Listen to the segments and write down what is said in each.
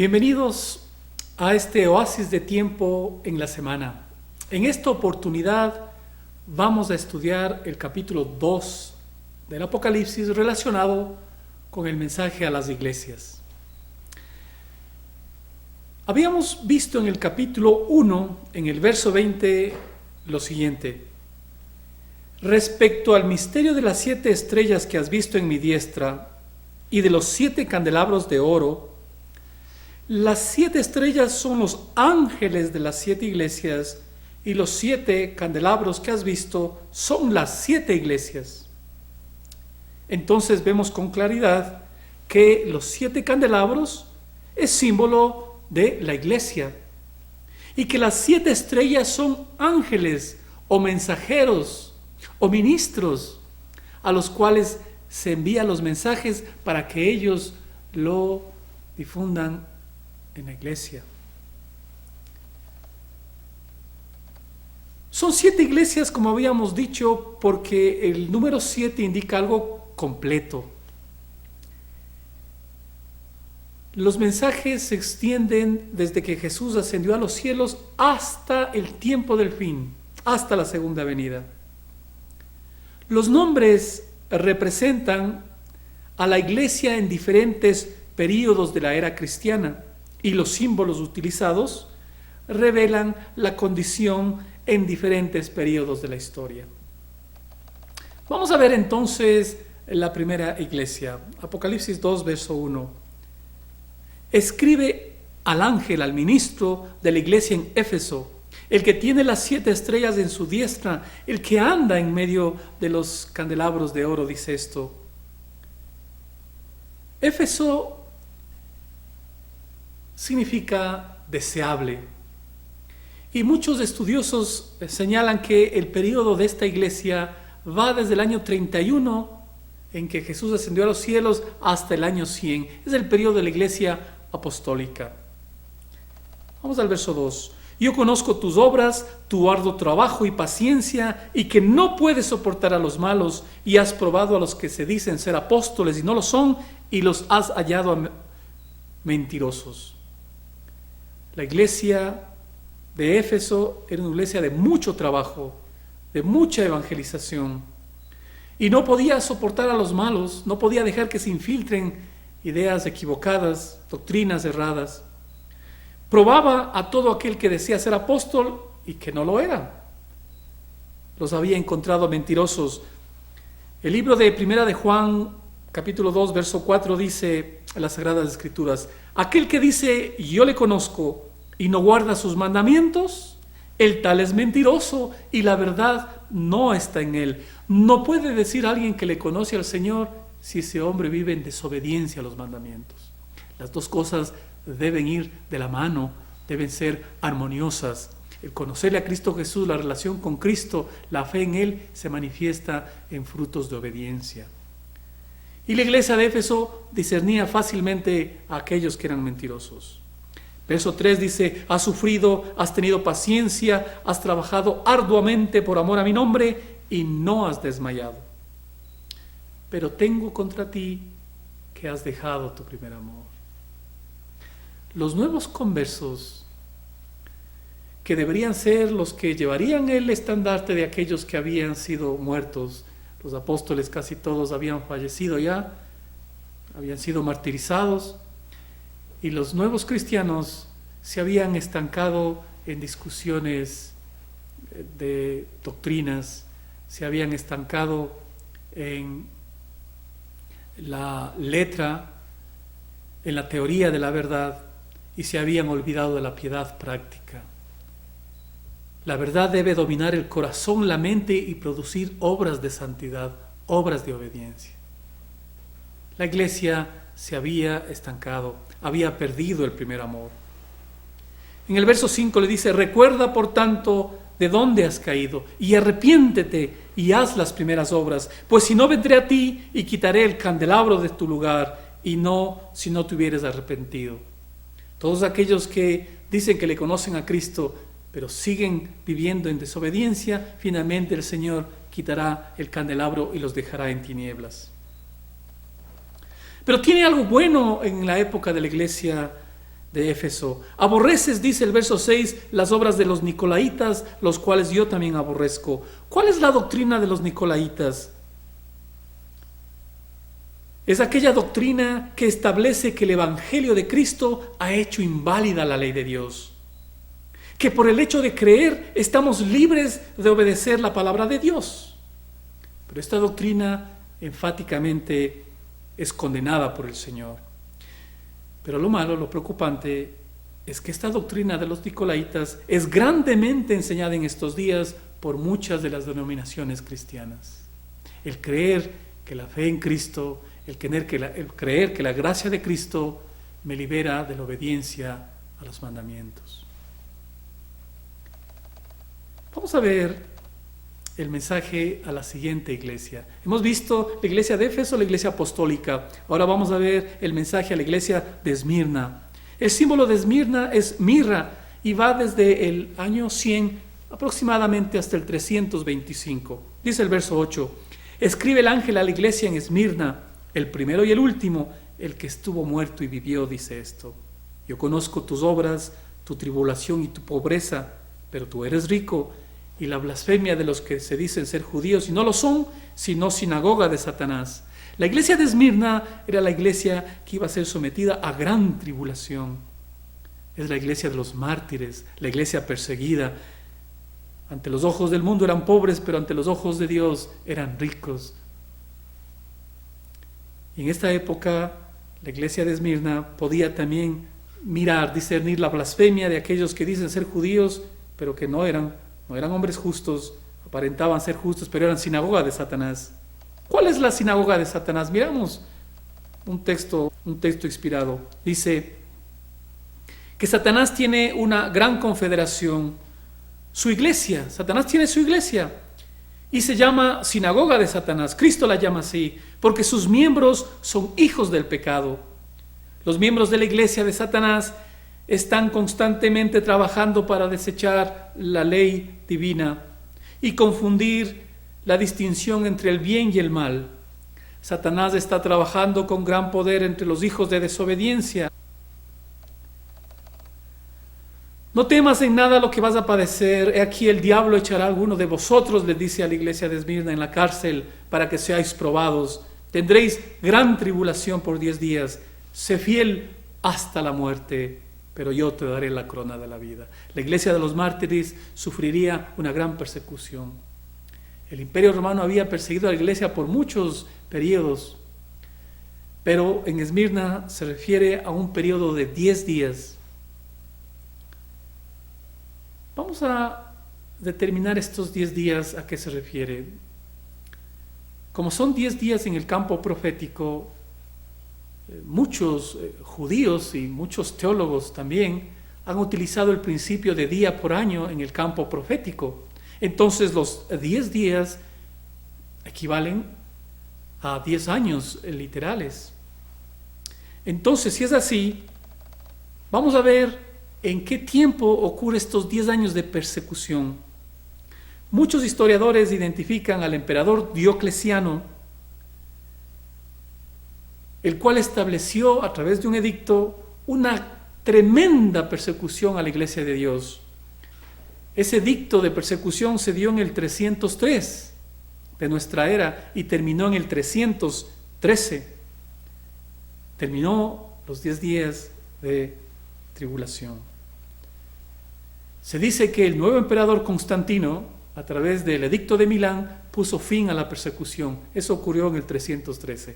Bienvenidos a este oasis de tiempo en la semana. En esta oportunidad vamos a estudiar el capítulo 2 del Apocalipsis relacionado con el mensaje a las iglesias. Habíamos visto en el capítulo 1, en el verso 20, lo siguiente: respecto al misterio de las 7 estrellas que has visto en mi diestra y de los 7 candelabros de oro, las 7 estrellas son los ángeles de las 7 iglesias y los 7 candelabros que has visto son las 7 iglesias. Entonces vemos con claridad que los 7 candelabros es símbolo de la iglesia y que las 7 estrellas son ángeles o mensajeros o ministros a los cuales se envían los mensajes para que ellos lo difundan en la iglesia. Son 7 iglesias, como habíamos dicho, porque el número 7 indica algo completo. Los mensajes se extienden desde que Jesús ascendió a los cielos hasta el tiempo del fin, hasta la segunda venida. Los nombres representan a la iglesia en diferentes períodos de la era cristiana y los símbolos utilizados revelan la condición en diferentes períodos de la historia. Vamos a ver entonces la primera iglesia. Apocalipsis 2, verso 1. Escribe al ángel, al ministro de la iglesia en Éfeso, el que tiene las 7 estrellas en su diestra, el que anda en medio de los candelabros de oro, dice esto. Éfeso significa deseable. Y muchos estudiosos señalan que el periodo de esta iglesia va desde el año 31, en que Jesús ascendió a los cielos, hasta el año 100. Es el periodo de la iglesia apostólica. Vamos al verso 2. Yo conozco tus obras, tu arduo trabajo y paciencia, y que no puedes soportar a los malos, y has probado a los que se dicen ser apóstoles y no lo son, y los has hallado mentirosos. La iglesia de Éfeso era una iglesia de mucho trabajo, de mucha evangelización, y no podía soportar a los malos, no podía dejar que se infiltren ideas equivocadas, doctrinas erradas. Probaba a todo aquel que decía ser apóstol y que no lo era. Los había encontrado mentirosos. El libro de Primera de Juan, capítulo 2, verso 4, dice en las Sagradas Escrituras: aquel que dice yo le conozco y no guarda sus mandamientos, el tal es mentiroso y la verdad no está en él. No puede decir alguien que le conoce al Señor si ese hombre vive en desobediencia a los mandamientos. Las dos cosas deben ir de la mano, deben ser armoniosas. El conocerle a Cristo Jesús, la relación con Cristo, la fe en Él, se manifiesta en frutos de obediencia. Y la iglesia de Éfeso discernía fácilmente a aquellos que eran mentirosos. Verso 3 dice: has sufrido, has tenido paciencia, has trabajado arduamente por amor a mi nombre y no has desmayado. Pero tengo contra ti que has dejado tu primer amor. Los nuevos conversos, que deberían ser los que llevarían el estandarte de aquellos que habían sido muertos, los apóstoles casi todos habían fallecido ya, habían sido martirizados, y los nuevos cristianos se habían estancado en discusiones de doctrinas, se habían estancado en la letra, en la teoría de la verdad, y se habían olvidado de la piedad práctica. La verdad debe dominar el corazón, la mente y producir obras de santidad, obras de obediencia. La iglesia se había estancado, había perdido el primer amor. En el verso 5 le dice: recuerda por tanto de dónde has caído y arrepiéntete y haz las primeras obras, pues si no vendré a ti y quitaré el candelabro de tu lugar, y no si no te hubieras arrepentido. Todos aquellos que dicen que le conocen a Cristo, pero siguen viviendo en desobediencia, finalmente el Señor quitará el candelabro y los dejará en tinieblas. Pero tiene algo bueno en la época de la iglesia de Éfeso. Aborreces, dice el verso 6, las obras de los nicolaítas, los cuales yo también aborrezco. ¿Cuál es la doctrina de los nicolaítas? Es aquella doctrina que establece que el Evangelio de Cristo ha hecho inválida la ley de Dios. Que por el hecho de creer estamos libres de obedecer la palabra de Dios. Pero esta doctrina enfáticamente es condenada por el Señor. Pero lo malo, lo preocupante, es que esta doctrina de los nicolaítas es grandemente enseñada en estos días por muchas de las denominaciones cristianas. El creer que la fe en Cristo, el creer que la gracia de Cristo me libera de la obediencia a los mandamientos. Vamos a ver el mensaje a la siguiente iglesia. Hemos visto la iglesia de Éfeso, la iglesia apostólica. Ahora vamos a ver el mensaje a la iglesia de Esmirna. El símbolo de Esmirna es mirra y va desde el año 100 aproximadamente hasta el 325. Dice el verso 8: escribe el ángel a la iglesia en Esmirna, el primero y el último, el que estuvo muerto y vivió, dice esto. Yo conozco tus obras, tu tribulación y tu pobreza, pero tú eres rico, y la blasfemia de los que se dicen ser judíos y no lo son, sino sinagoga de Satanás. La iglesia de Esmirna era la iglesia que iba a ser sometida a gran tribulación. Es la iglesia de los mártires, la iglesia perseguida. Ante los ojos del mundo eran pobres, pero ante los ojos de Dios eran ricos. Y en esta época, la iglesia de Esmirna podía también discernir la blasfemia de aquellos que dicen ser judíos, pero que no eran hombres justos, aparentaban ser justos, pero eran sinagoga de Satanás. ¿Cuál es la sinagoga de Satanás? Miramos un texto inspirado. Dice que Satanás tiene una gran confederación, su iglesia. Satanás tiene su iglesia y se llama sinagoga de Satanás. Cristo la llama así porque sus miembros son hijos del pecado. Los miembros de la iglesia de Satanás están constantemente trabajando para desechar la ley divina y confundir la distinción entre el bien y el mal. Satanás está trabajando con gran poder entre los hijos de desobediencia. No temas en nada lo que vas a padecer. He aquí el diablo echará a alguno de vosotros, le dice a la iglesia de Esmirna, en la cárcel para que seáis probados. Tendréis gran tribulación por 10 días. Sé fiel hasta la muerte, pero yo te daré la corona de la vida. La iglesia de los mártires sufriría una gran persecución. El Imperio Romano había perseguido a la iglesia por muchos periodos, pero en Esmirna se refiere a un periodo de 10 días. Vamos a determinar estos 10 días a qué se refiere. Como son 10 días en el campo profético, muchos judíos y muchos teólogos también han utilizado el principio de día por año en el campo profético. Entonces los 10 días equivalen a 10 años literales. Entonces, si es así, vamos a ver en qué tiempo ocurren estos 10 años de persecución. Muchos historiadores identifican al emperador Diocleciano, el cual estableció a través de un edicto una tremenda persecución a la iglesia de Dios. Ese edicto de persecución se dio en el 303 de nuestra era y terminó en el 313. Terminó los 10 días de tribulación. Se dice que el nuevo emperador Constantino, a través del edicto de Milán, puso fin a la persecución. Eso ocurrió en el 313.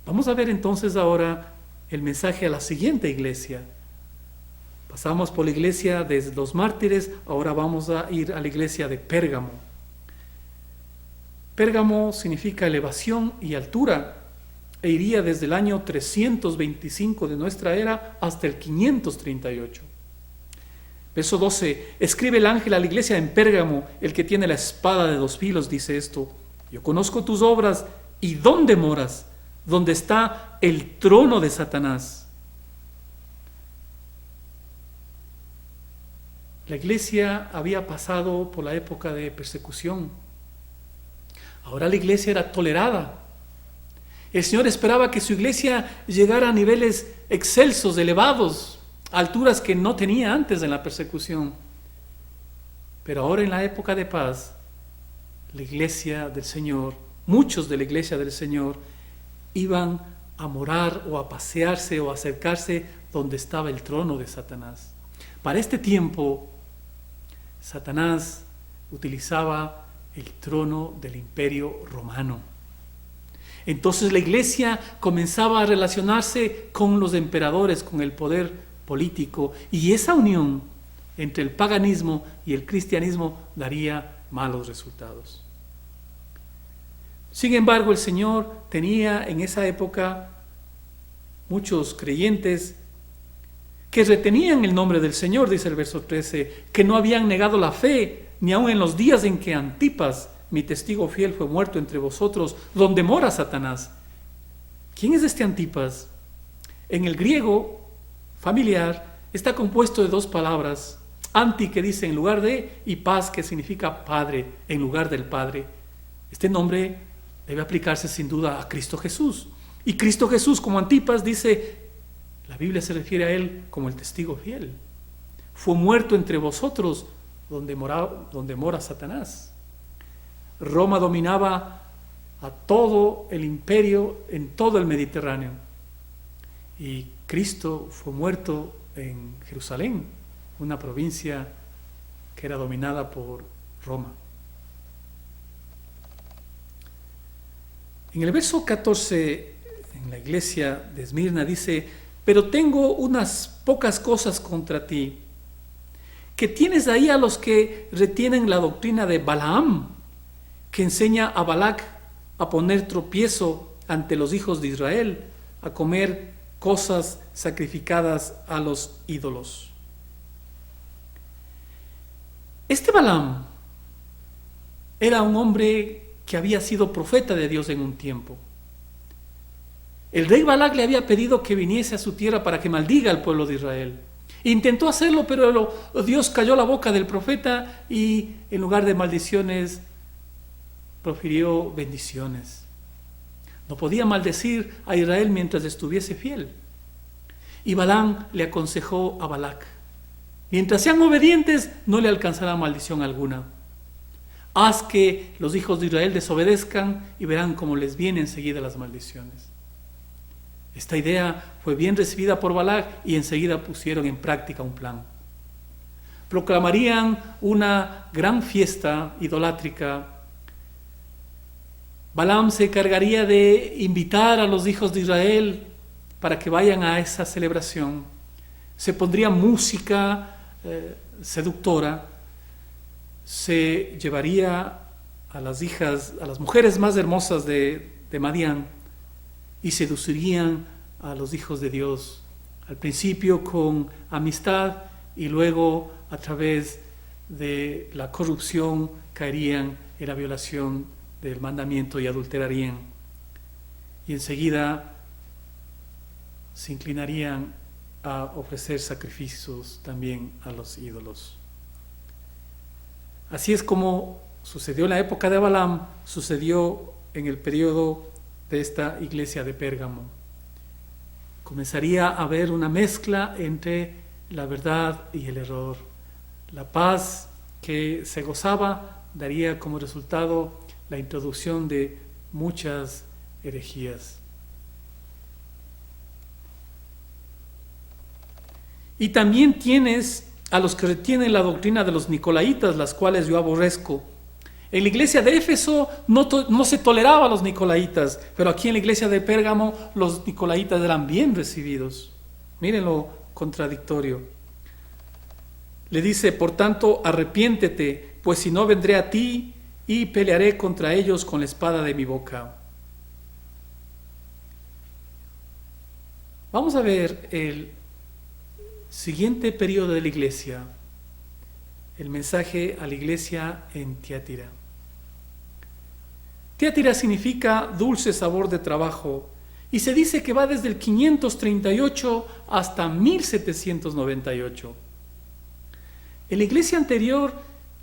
Vamos a ver entonces ahora el mensaje a la siguiente iglesia. Pasamos por la iglesia de los mártires, ahora vamos a ir a la iglesia de Pérgamo. Pérgamo significa elevación y altura, e iría desde el año 325 de nuestra era hasta el 538. Verso 12, escribe el ángel a la iglesia en Pérgamo, el que tiene la espada de 2 filos, dice esto: yo conozco tus obras y dónde moras, donde está el trono de Satanás. La iglesia había pasado por la época de persecución. Ahora la iglesia era tolerada. El Señor esperaba que su iglesia llegara a niveles excelsos, elevados, a alturas que no tenía antes en la persecución. Pero ahora en la época de paz, la iglesia del Señor, muchos de la iglesia del Señor, iban a morar o a pasearse o a acercarse donde estaba el trono de Satanás. Para este tiempo, Satanás utilizaba el trono del Imperio Romano. Entonces la iglesia comenzaba a relacionarse con los emperadores, con el poder político, y esa unión entre el paganismo y el cristianismo daría malos resultados. Sin embargo, el Señor tenía en esa época muchos creyentes que retenían el nombre del Señor, dice el verso 13, que no habían negado la fe, ni aun en los días en que Antipas, mi testigo fiel, fue muerto entre vosotros, donde mora Satanás. ¿Quién es este Antipas? En el griego familiar está compuesto de dos palabras, anti, que dice en lugar de, y pas, que significa padre, en lugar del padre. Este nombre debe aplicarse sin duda a Cristo Jesús. Y Cristo Jesús, como Antipas, dice, la Biblia se refiere a él como el testigo fiel. Fue muerto entre vosotros donde mora Satanás. Roma dominaba a todo el imperio en todo el Mediterráneo. Y Cristo fue muerto en Jerusalén, una provincia que era dominada por Roma. En el verso 14, en la iglesia de Esmirna dice, pero tengo unas pocas cosas contra ti, que tienes ahí a los que retienen la doctrina de Balaam, que enseña a Balac a poner tropiezo ante los hijos de Israel, a comer cosas sacrificadas a los ídolos. Este Balaam era un hombre que había sido profeta de Dios en un tiempo. El rey Balac le había pedido que viniese a su tierra para que maldiga al pueblo de Israel. Intentó hacerlo, pero Dios calló la boca del profeta y en lugar de maldiciones profirió bendiciones. No podía maldecir a Israel mientras estuviese fiel. Y Balaam le aconsejó a Balac, mientras sean obedientes, no le alcanzará maldición alguna. Haz que los hijos de Israel desobedezcan y verán cómo les vienen enseguida las maldiciones. Esta idea fue bien recibida por Balac y enseguida pusieron en práctica un plan. Proclamarían una gran fiesta idolátrica. Balaam se encargaría de invitar a los hijos de Israel para que vayan a esa celebración. Se pondría música seductora, se llevaría a las mujeres más hermosas de Madián y seducirían a los hijos de Dios, al principio con amistad y luego a través de la corrupción caerían en la violación del mandamiento y adulterarían. Y enseguida se inclinarían a ofrecer sacrificios también a los ídolos. Así es como sucedió en la época de Balaam, sucedió en el periodo de esta iglesia de Pérgamo. Comenzaría a haber una mezcla entre la verdad y el error. La paz que se gozaba daría como resultado la introducción de muchas herejías. Y también tienes a los que retienen la doctrina de los nicolaitas, las cuales yo aborrezco. En la iglesia de Éfeso no se toleraba a los nicolaitas, pero aquí en la iglesia de Pérgamo los nicolaitas eran bien recibidos. Miren lo contradictorio. Le dice, por tanto, arrepiéntete, pues si no vendré a ti y pelearé contra ellos con la espada de mi boca. Vamos a ver el siguiente periodo de la iglesia, el mensaje a la iglesia en Tiatira. Tiatira significa dulce sabor de trabajo y se dice que va desde el 538 hasta 1798. En la iglesia anterior,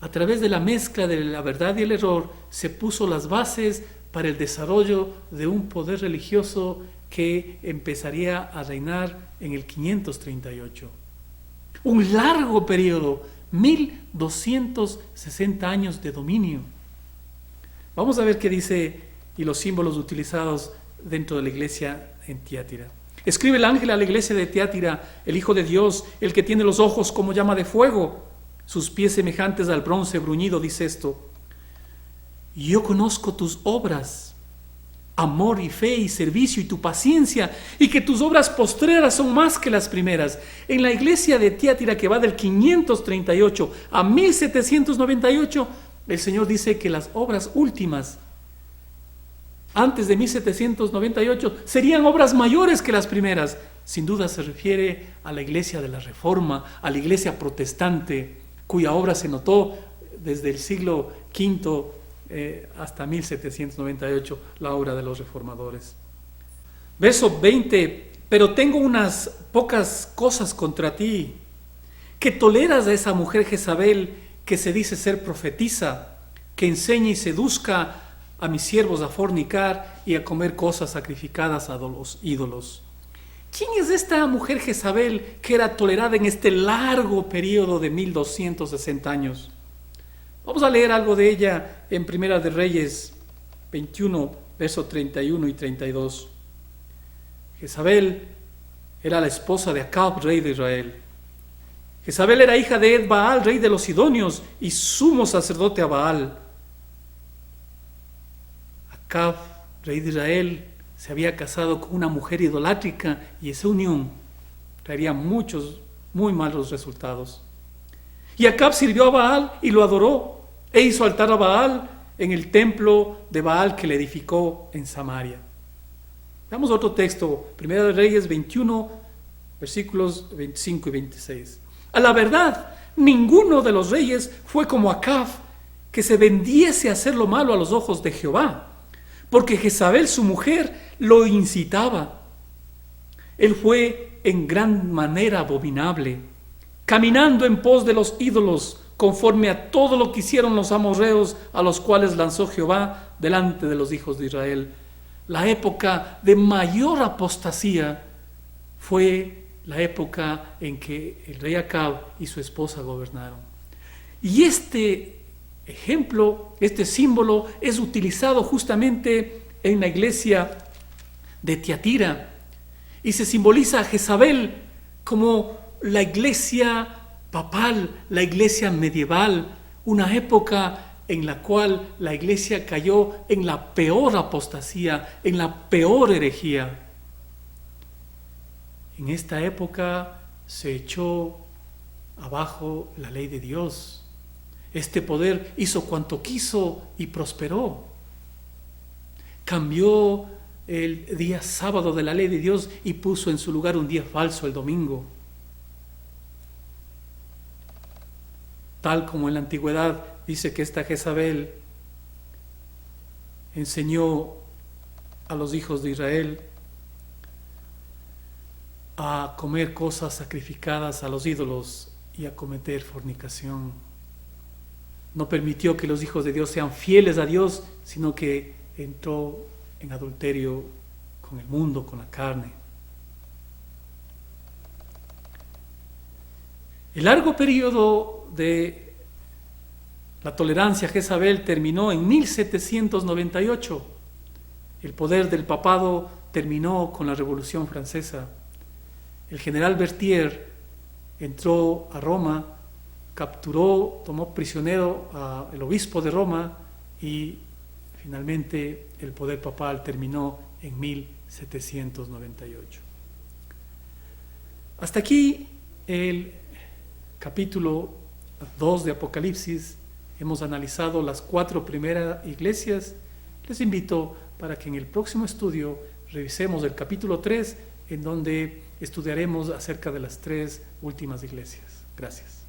a través de la mezcla de la verdad y el error, se puso las bases para el desarrollo de un poder religioso que empezaría a reinar en el 538. Un largo periodo, 1260 años de dominio. Vamos a ver qué dice y los símbolos utilizados dentro de la iglesia en Tiatira. Escribe el ángel a la iglesia de Tiatira: el Hijo de Dios, el que tiene los ojos como llama de fuego, sus pies semejantes al bronce bruñido, dice esto: yo conozco tus obras, amor y fe y servicio y tu paciencia, y que tus obras postreras son más que las primeras. En la iglesia de Tiatira, que va del 538 a 1798, el Señor dice que las obras últimas, antes de 1798, serían obras mayores que las primeras. Sin duda se refiere a la iglesia de la Reforma, a la iglesia protestante, cuya obra se notó desde el siglo V hasta 1798, la obra de los reformadores. Verso 20: pero tengo unas pocas cosas contra ti, que toleras a esa mujer Jezabel, que se dice ser profetisa, que enseña y seduzca a mis siervos a fornicar y a comer cosas sacrificadas a los ídolos. ¿Quién es esta mujer Jezabel que era tolerada en este largo periodo de 1260 años? Vamos a leer algo de ella en Primera de Reyes 21, versos 31 y 32. Jezabel era la esposa de Acab, rey de Israel. Jezabel era hija de Ed-Baal, rey de los Sidonios, y sumo sacerdote a Baal. Acab, rey de Israel, se había casado con una mujer idolátrica, y esa unión traería muchos, muy malos resultados. Y Acab sirvió a Baal y lo adoró, e hizo altar a Baal en el templo de Baal que le edificó en Samaria. Veamos otro texto, Primera de Reyes 21, versículos 25 y 26. A la verdad, ninguno de los reyes fue como Acab, que se vendiese a hacer lo malo a los ojos de Jehová, porque Jezabel, su mujer, lo incitaba. Él fue en gran manera abominable, caminando en pos de los ídolos, conforme a todo lo que hicieron los amorreos, a los cuales lanzó Jehová delante de los hijos de Israel. La época de mayor apostasía fue la época en que el rey Acab y su esposa gobernaron. Y este ejemplo, este símbolo, es utilizado justamente en la iglesia de Tiatira, y se simboliza a Jezabel como la iglesia papal, la iglesia medieval, una época en la cual la iglesia cayó en la peor apostasía, en la peor herejía. En esta época se echó abajo la ley de Dios. Este poder hizo cuanto quiso y prosperó. Cambió el día sábado de la ley de Dios y puso en su lugar un día falso, el domingo. Tal como en la antigüedad dice que esta Jezabel enseñó a los hijos de Israel a comer cosas sacrificadas a los ídolos y a cometer fornicación. No permitió que los hijos de Dios sean fieles a Dios, sino que entró en adulterio con el mundo, con la carne. El largo periodo de la tolerancia a Jezabel terminó en 1798. El poder del papado terminó con la Revolución Francesa. El general Berthier entró a Roma, capturó, tomó prisionero al obispo de Roma y finalmente el poder papal terminó en 1798. Hasta aquí el capítulo 2 de Apocalipsis. Hemos analizado las 4 primeras iglesias. Les invito para que en el próximo estudio revisemos el capítulo 3, en donde estudiaremos acerca de las 3 últimas iglesias. Gracias.